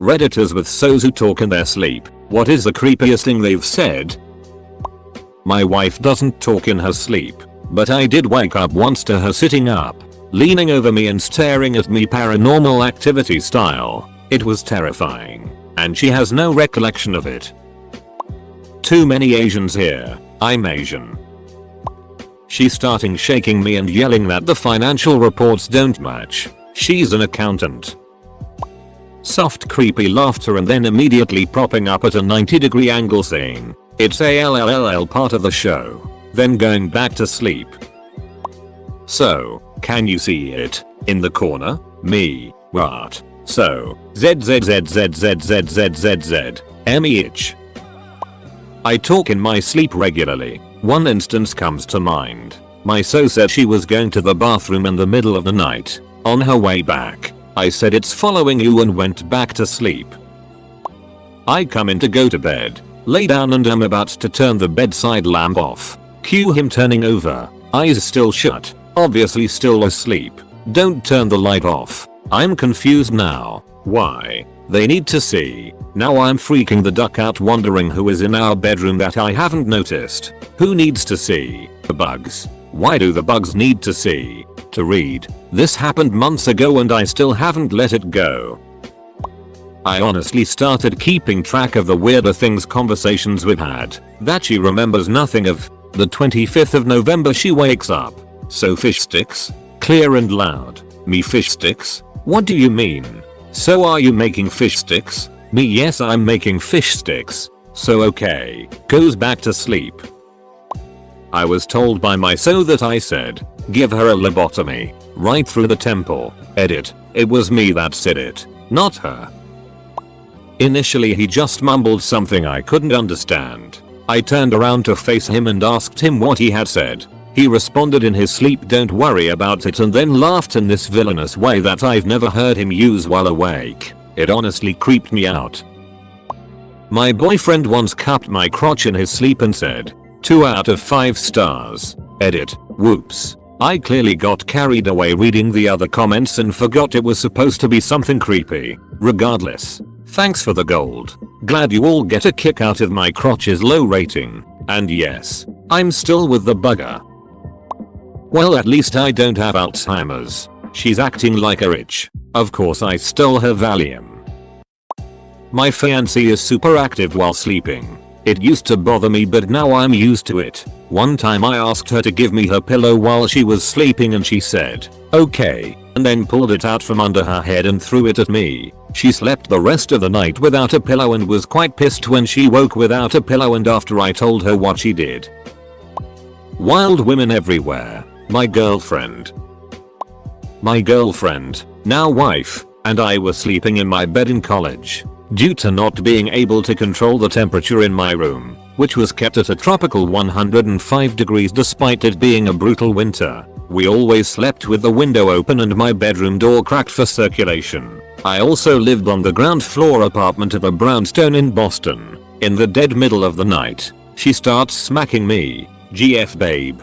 Redditors with so's who talk in their sleep. What is the creepiest thing they've said? My wife doesn't talk in her sleep, but I did wake up once to her sitting up, leaning over me and staring at me Paranormal Activity style. It was terrifying, and she has no recollection of it. Too many Asians here. I'm Asian. She's starting shaking me and yelling that the financial reports don't match. She's an accountant. Soft creepy laughter and then immediately propping up at a 90-degree angle saying, "It's a LLLL part of the show." Then going back to sleep. So, can you see it? In the corner? Me. What? So, ZZZZZZZZZ. MEH. I talk in my sleep regularly. One instance comes to mind. My so said she was going to the bathroom in the middle of the night. On her way back, I said it's following you and went back to sleep. I come in to go to bed, lay down and am about to turn the bedside lamp off. Cue him turning over, eyes still shut, obviously still asleep. Don't turn the light off. I'm confused now. Why? They need to see. Now I'm freaking the duck out wondering who is in our bedroom that I haven't noticed. Who needs to see? The bugs. Why do the bugs need to see? To read. This happened months ago and I still haven't let it go. I honestly started keeping track of the weirder things conversations we've had that she remembers nothing of. The 25th of November she wakes up. So fish sticks? Clear and loud. Me fish sticks? What do you mean? So are you making fish sticks? Me yes I'm making fish sticks. So okay. Goes back to sleep. I was told by my so that I said, give her a lobotomy. Right through the temple. Edit. It was me that said it. Not her. Initially he just mumbled something I couldn't understand. I turned around to face him and asked him what he had said. He responded in his sleep, "Don't worry about it," and then laughed in this villainous way that I've never heard him use while awake. It honestly creeped me out. My boyfriend once cupped my crotch in his sleep and said, 2 out of 5 stars. Edit. Whoops. I clearly got carried away reading the other comments and forgot it was supposed to be something creepy. Regardless, thanks for the gold. Glad you all get a kick out of my crotch's low rating. And yes, I'm still with the bugger. Well, at least I don't have Alzheimer's. She's acting like a rich. Of course I stole her Valium. My fiancée is super active while sleeping. It used to bother me but now I'm used to it. One time I asked her to give me her pillow while she was sleeping and she said, okay, and then pulled it out from under her head and threw it at me. She slept the rest of the night without a pillow and was quite pissed when she woke without a pillow and after I told her what she did. Wild women everywhere. My girlfriend, now wife, and I were sleeping in my bed in college. Due to not being able to control the temperature in my room, which was kept at a tropical 105 degrees despite it being a brutal winter, we always slept with the window open and my bedroom door cracked for circulation. I also lived on the ground floor apartment of a brownstone in Boston. In the dead middle of the night, she starts smacking me. GF babe.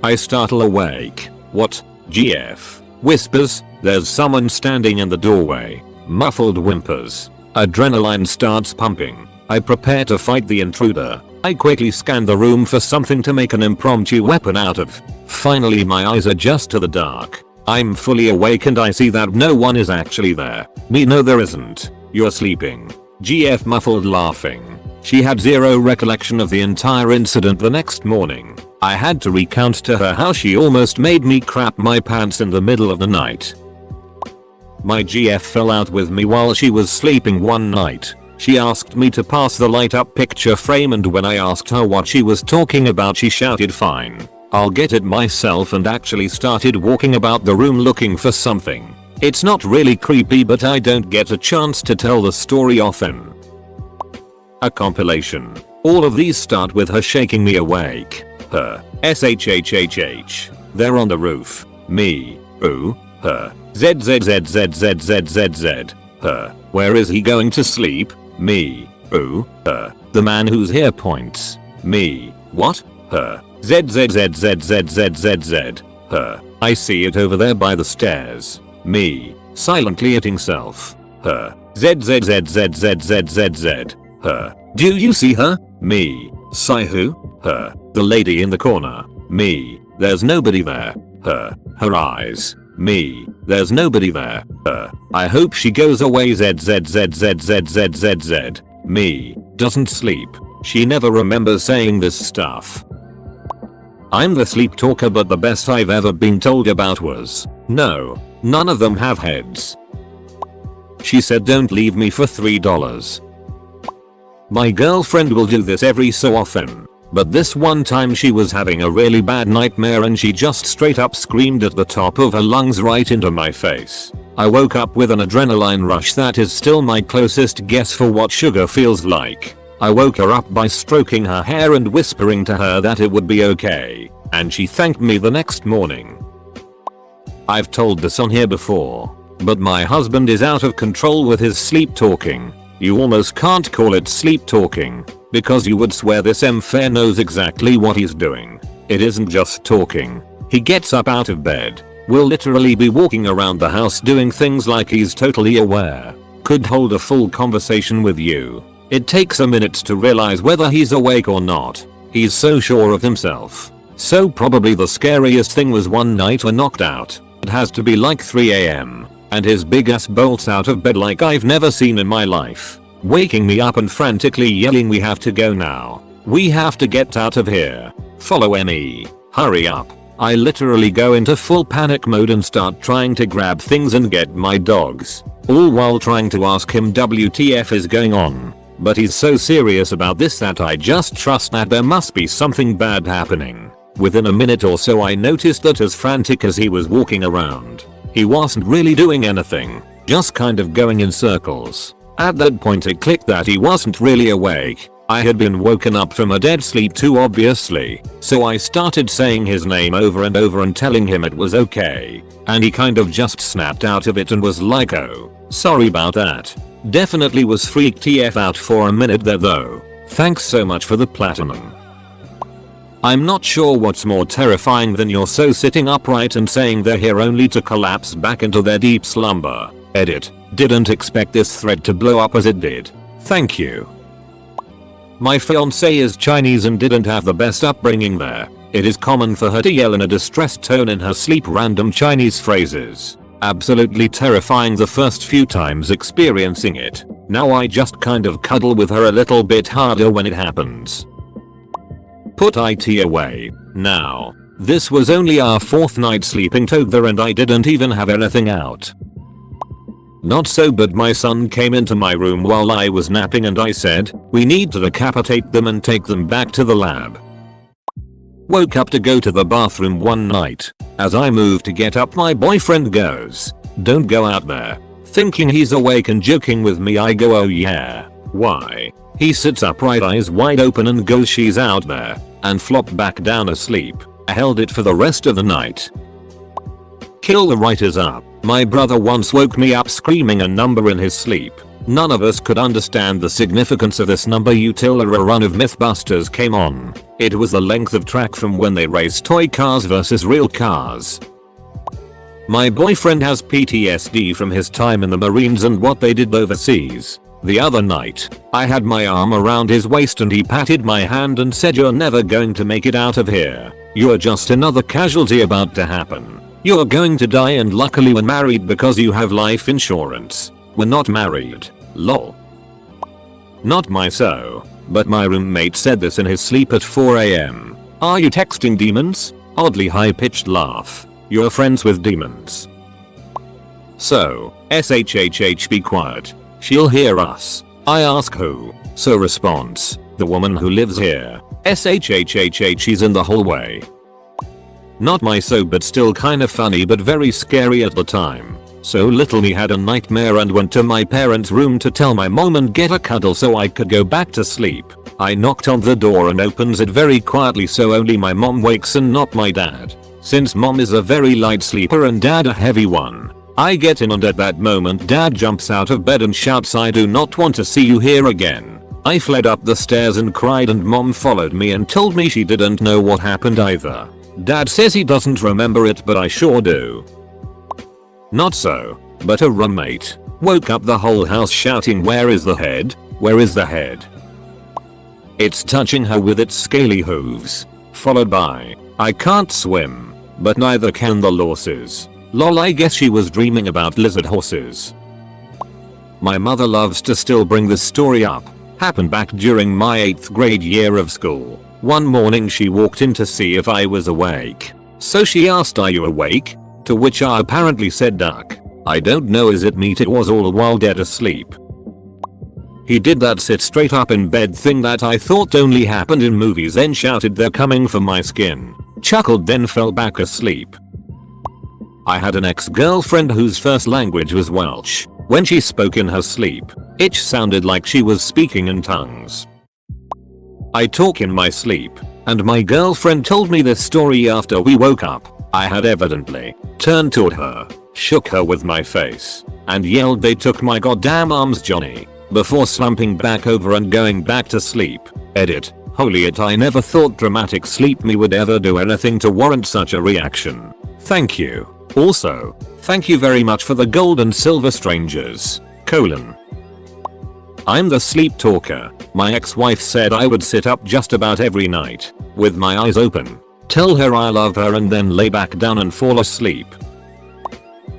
I startle awake. What? GF. Whispers, there's someone standing in the doorway. Muffled whimpers. Adrenaline starts pumping. I prepare to fight the intruder. I quickly scan the room for something to make an impromptu weapon out of. Finally my eyes adjust to the dark. I'm fully awake and I see that no one is actually there. Me no there isn't. You're sleeping. GF muffled laughing. She had zero recollection of the entire incident the next morning. I had to recount to her how she almost made me crap my pants in the middle of the night. My GF fell out with me while she was sleeping one night. She asked me to pass the light up picture frame and when I asked her what she was talking about she shouted fine, I'll get it myself and actually started walking about the room looking for something. It's not really creepy but I don't get a chance to tell the story often. A compilation. All of these start with her shaking me awake. Her. SHHHH. They're on the roof. Me. Ooh. Her. ZZZZZZZZ. Her. Where is he going to sleep? Me. Ooh. Her. The man whose hair points. Me. What? Her. ZZZZZZZZ. Her. I see it over there by the stairs. Me. Silently eating self. Her. ZZZZZZZZ. Her. Do you see her? Me. Sigh who? Her. The lady in the corner. Me. There's nobody there. Her. Her eyes. Me. There's nobody there. Her. I hope she goes away. ZZZZZZZZ. Me. Doesn't sleep. She never remembers saying this stuff. I'm the sleep talker, but the best I've ever been told about was, no, none of them have heads. She said don't leave me for $3. My girlfriend will do this every so often, but this one time she was having a really bad nightmare and she just straight up screamed at the top of her lungs right into my face. I woke up with an adrenaline rush that is still my closest guess for what sugar feels like. I woke her up by stroking her hair and whispering to her that it would be okay, and she thanked me the next morning. I've told this on here before, but my husband is out of control with his sleep talking. You almost can't call it sleep talking, because you would swear this M-fair knows exactly what he's doing. It isn't just talking. He gets up out of bed, will literally be walking around the house doing things like he's totally aware, could hold a full conversation with you. It takes a minute to realize whether he's awake or not. He's so sure of himself. So probably the scariest thing was one night I knocked out. It has to be like 3 AM. And his big ass bolts out of bed like I've never seen in my life, waking me up and frantically yelling, we have to go now. We have to get out of here. Follow me. Hurry up. I literally go into full panic mode and start trying to grab things and get my dogs, all while trying to ask him WTF is going on. But he's so serious about this that I just trust that there must be something bad happening. Within a minute or so I noticed that as frantic as he was walking around, he wasn't really doing anything, just kind of going in circles. At that point it clicked that he wasn't really awake. I had been woken up from a dead sleep too obviously, so I started saying his name over and over and telling him it was okay, and he kind of just snapped out of it and was like, oh, sorry about that. Definitely was freaked TF out for a minute there though. Thanks so much for the platinum. I'm not sure what's more terrifying than you're so sitting upright and saying they're here only to collapse back into their deep slumber. Edit. Didn't expect this thread to blow up as it did. Thank you. My fiancée is Chinese and didn't have the best upbringing there. It is common for her to yell in a distressed tone in her sleep random Chinese phrases. Absolutely terrifying the first few times experiencing it. Now I just kind of cuddle with her a little bit harder when it happens. Put IT away. Now, this was only our 4th night sleeping together and I didn't even have anything out. Not so, but my son came into my room while I was napping and I said, we need to decapitate them and take them back to the lab. Woke up to go to the bathroom one night. As I move to get up, my boyfriend goes, don't go out there. Thinking he's awake and joking with me, I go, oh yeah. Why? He sits upright, eyes wide open and goes, she's out there, and flop back down asleep. I held it for the rest of the night. Kill the writers up. My brother once woke me up screaming a number in his sleep. None of us could understand the significance of this number until a rerun of Mythbusters came on. It was the length of track from when they raced toy cars versus real cars. My boyfriend has PTSD from his time in the Marines and what they did overseas. The other night, I had my arm around his waist and he patted my hand and said, you're never going to make it out of here. You're just another casualty about to happen. You're going to die, and luckily we're married because you have life insurance. We're not married. Lol. Not but my roommate said this in his sleep at 4 AM. Are you texting demons? Oddly high-pitched laugh. You're friends with demons. So, SHHH be quiet. She'll hear us. I ask who. So response, the woman who lives here. SHHHH, she's in the hallway. Not but still kinda funny but very scary at the time. So little me had a nightmare and went to my parents' room to tell my mom and get a cuddle so I could go back to sleep. I knocked on the door and opens it very quietly so only my mom wakes and not my dad. Since mom is a very light sleeper and dad a heavy one. I get in and at that moment dad jumps out of bed and shouts, I do not want to see you here again. I fled up the stairs and cried and mom followed me and told me she didn't know what happened either. Dad says he doesn't remember it but I sure do. Not so, but a roommate. Woke up the whole house shouting, "Where is the head? Where is the head?" It's touching her with its scaly hooves. Followed by, "I can't swim, but neither can the losses. Lol, I guess she was dreaming about lizard horses." My mother loves to still bring this story up. Happened back during my 8th grade year of school. One morning she walked in to see if I was awake. So she asked, "Are you awake?" To which I apparently said, "Duck. I don't know, is it meat?" It was all while dead asleep. He did that sit straight up in bed thing that I thought only happened in movies, then shouted, "They're coming for my skin." Chuckled, then fell back asleep. I had an ex-girlfriend whose first language was Welsh. When she spoke in her sleep, it sounded like she was speaking in tongues. I talk in my sleep, and my girlfriend told me this story after we woke up. I had evidently turned toward her, shook her with my face, and yelled, "They took my goddamn arms, Johnny," before slumping back over and going back to sleep. Edit. Holy it, I never thought dramatic sleep me would ever do anything to warrant such a reaction. Thank you. Also, thank you very much for the gold and silver strangers. I'm the sleep talker. My ex-wife said I would sit up just about every night, with my eyes open, tell her I love her, and then lay back down and fall asleep.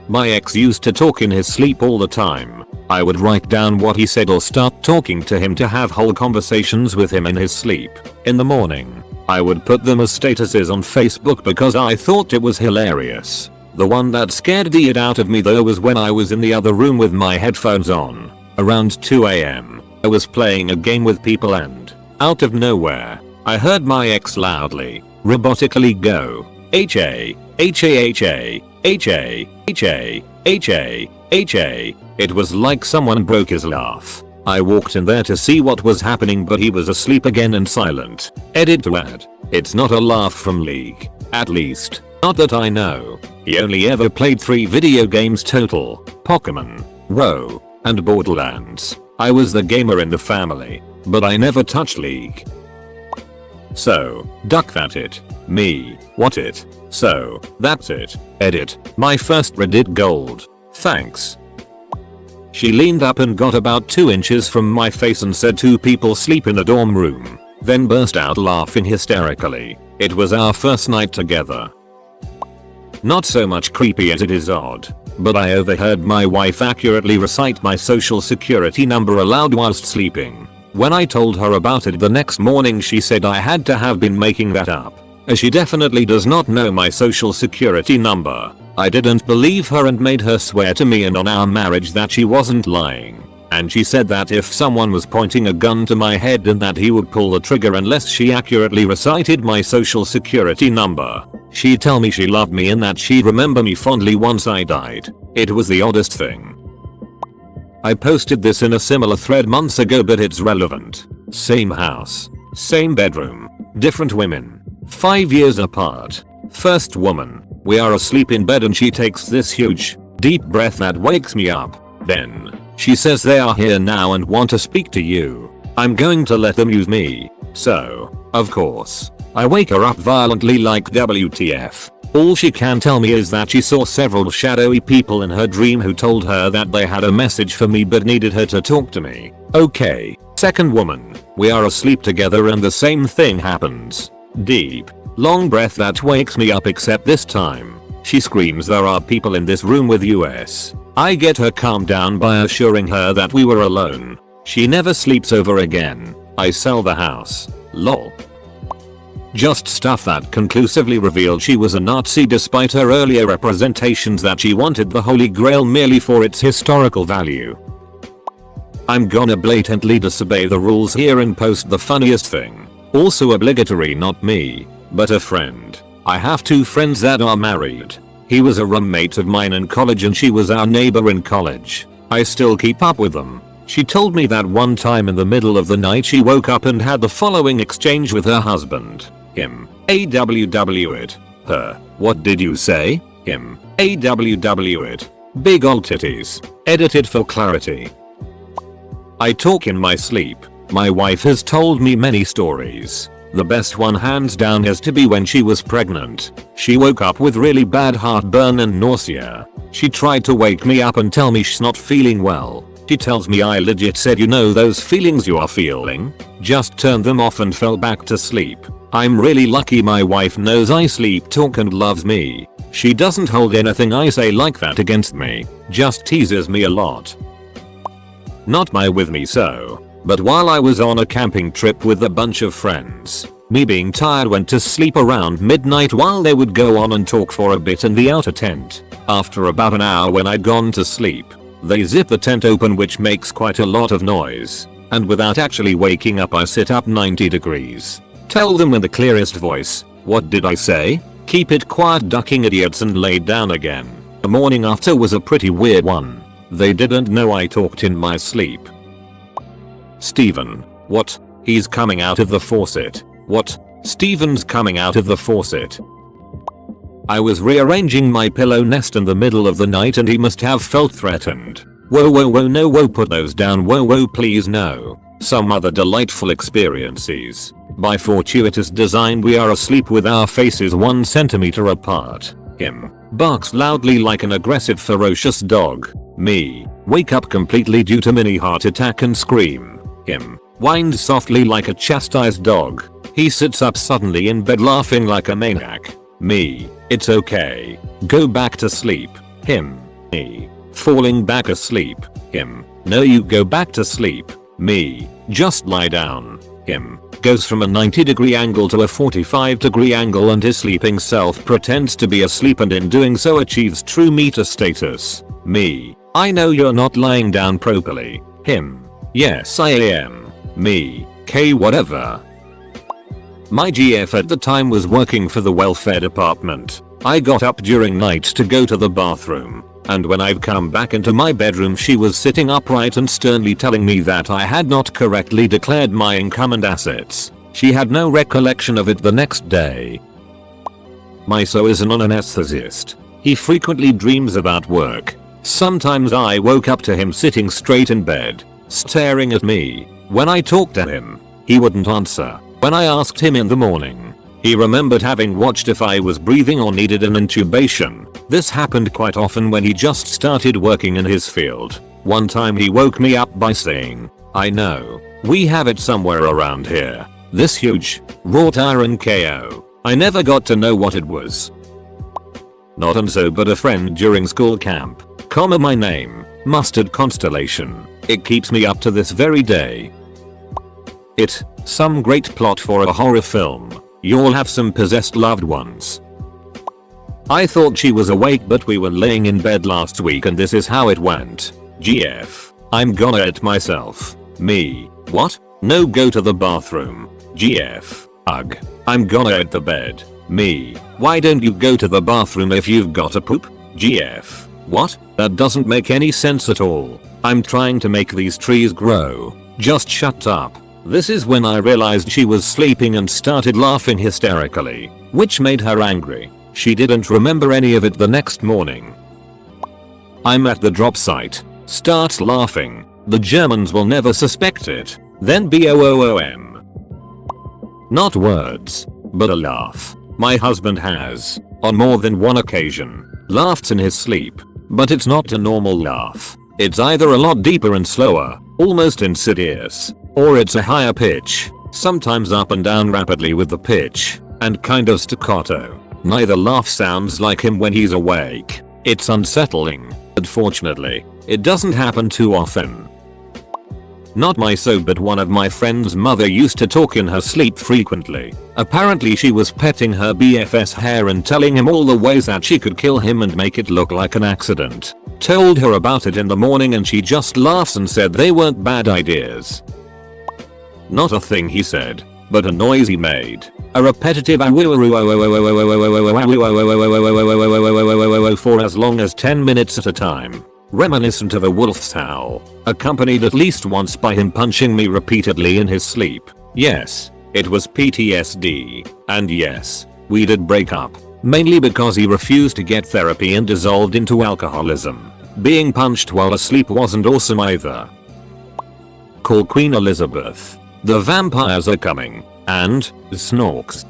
My ex used to talk in his sleep all the time. I would write down what he said or start talking to him to have whole conversations with him in his sleep. In the morning, I would put them as statuses on Facebook because I thought it was hilarious. The one that scared the shit out of me though was when I was in the other room with my headphones on. Around 2 AM, I was playing a game with people and, out of nowhere, I heard my ex loudly, robotically go, "H-A, H-A, H-A, H-A, H-A, H-A." It was like someone broke his laugh. I walked in there to see what was happening, but he was asleep again and silent. Edit to add, it's not a laugh from League. At least, not that I know. He only ever played 3 video games total, Pokemon, Row, and Borderlands. I was the gamer in the family, but I never touched League. So, duck that it. Me, what it? So, that's it. Edit, my first Reddit gold. Thanks. She leaned up and got about 2 inches from my face and said, "2 people sleep in a dorm room," then burst out laughing hysterically. It was our first night together. Not so much creepy as it is odd, but I overheard my wife accurately recite my social security number aloud whilst sleeping. When I told her about it the next morning, she said I had to have been making that up, as she definitely does not know my social security number. I didn't believe her and made her swear to me and on our marriage that she wasn't lying. And she said that if someone was pointing a gun to my head and that he would pull the trigger unless she accurately recited my social security number. She'd tell me she loved me and that she'd remember me fondly once I died. It was the oddest thing. I posted this in a similar thread months ago, but it's relevant. Same house, same bedroom, different women, 5 years apart. First woman, we are asleep in bed and she takes this huge, deep breath that wakes me up. Then, she says they are here now and want to speak to you. I'm going to let them use me. So, of course, I wake her up violently like WTF. All she can tell me is that she saw several shadowy people in her dream who told her that they had a message for me but needed her to talk to me. Okay. Second woman, we are asleep together and the same thing happens. Deep, long breath that wakes me up, except this time, she screams there are people in this room with us. I get her calmed down by assuring her that we were alone. She never sleeps over again. I sell the house. Lol. Just stuff that conclusively revealed she was a Nazi despite her earlier representations that she wanted the Holy Grail merely for its historical value. I'm gonna blatantly disobey the rules here and post the funniest thing. Also obligatory, not me, but a friend. I have 2 friends that are married. He was a roommate of mine in college and she was our neighbor in college. I still keep up with them. She told me that one time in the middle of the night she woke up and had the following exchange with her husband. Him, AWW it. Her, what did you say? Him, AWW it. Big ol' titties. Edited for clarity. I talk in my sleep. My wife has told me many stories. The best one hands down has to be when she was pregnant. She woke up with really bad heartburn and nausea. She tried to wake me up and tell me she's not feeling well. She tells me I legit said, you know those feelings you are feeling? Just turned them off and fell back to sleep. I'm really lucky my wife knows I sleep talk and loves me. She doesn't hold anything I say like that against me, just teases me a lot. Not my with me so, but while I was on a camping trip with a bunch of friends, me being tired went to sleep around midnight while they would go on and talk for a bit in the outer tent. After about an hour when I'd gone to sleep, they zip the tent open which makes quite a lot of noise, and without actually waking up I sit up 90 degrees. Tell them in the clearest voice, what did I say? Keep it quiet ducking idiots and laid down again. The morning after was a pretty weird one. They didn't know I talked in my sleep. Steven. What? He's coming out of the faucet. What? Steven's coming out of the faucet. I was rearranging my pillow nest in the middle of the night and he must have felt threatened. Whoa whoa whoa no whoa put those down whoa whoa please no. Some other delightful experiences. By fortuitous design we are asleep with our faces 1 centimeter apart. Him. Barks loudly like an aggressive ferocious dog. Me. Wake up completely due to mini heart attack and scream. Him. Whines softly like a chastised dog. He sits up suddenly in bed laughing like a maniac. Me. It's okay. Go back to sleep. Him. Me. Falling back asleep. Him. No you go back to sleep. Me. Just lie down. Him. Goes from a 90-degree angle to a 45-degree angle and his sleeping self pretends to be asleep and in doing so achieves true meta status. Me. I know you're not lying down properly. Him. Yes I am. Me. K whatever. My GF at the time was working for the welfare department. I got up during night to go to the bathroom, and when I've come back into my bedroom she was sitting upright and sternly telling me that I had not correctly declared my income and assets. She had no recollection of it the next day. My so is an anesthetist. He frequently dreams about work. Sometimes I woke up to him sitting straight in bed, staring at me. When I talked to him, he wouldn't answer. When I asked him in the morning, he remembered having watched if I was breathing or needed an intubation. This happened quite often when he just started working in his field. One time he woke me up by saying, I know, we have it somewhere around here. This huge, wrought iron KO. I never got to know what it was. Not and so but a friend during school camp, my name, Mustard Constellation. It keeps me up to this very day. Some great plot for a horror film. You'll have some possessed loved ones. I thought she was awake but we were laying in bed last week and this is how it went. GF. I'm gonna it myself. Me. What? No go to the bathroom. GF. Ugh. I'm gonna at the bed. Me. Why don't you go to the bathroom if you've got a poop? GF. What? That doesn't make any sense at all. I'm trying to make these trees grow. Just shut up. This is when I realized she was sleeping and started laughing hysterically, which made her angry. She didn't remember any of it the next morning. I'm at the drop site. Starts laughing. The Germans will never suspect it. Then BOOOM. Not words, but a laugh. My husband has, on more than one occasion, laughed in his sleep, but it's not a normal laugh. It's either a lot deeper and slower, almost insidious, or it's a higher pitch, sometimes up and down rapidly with the pitch, and kind of staccato. Neither laugh sounds like him when he's awake. It's unsettling, but fortunately, it doesn't happen too often. Not my so but one of my friend's mother used to talk in her sleep frequently. Apparently she was petting her BF's hair and telling him all the ways that she could kill him and make it look like an accident. Told her about it in the morning and she just laughs and said they weren't bad ideas. Not a thing he said, but a noise he made. A repetitive for as long as 10 minutes at a time. Reminiscent of a wolf's howl, accompanied at least once by him punching me repeatedly in his sleep. Yes, it was PTSD, and yes, we did break up, mainly because he refused to get therapy and dissolved into alcoholism. Being punched while asleep wasn't awesome either. Call Queen Elizabeth. The vampires are coming, and, snorks.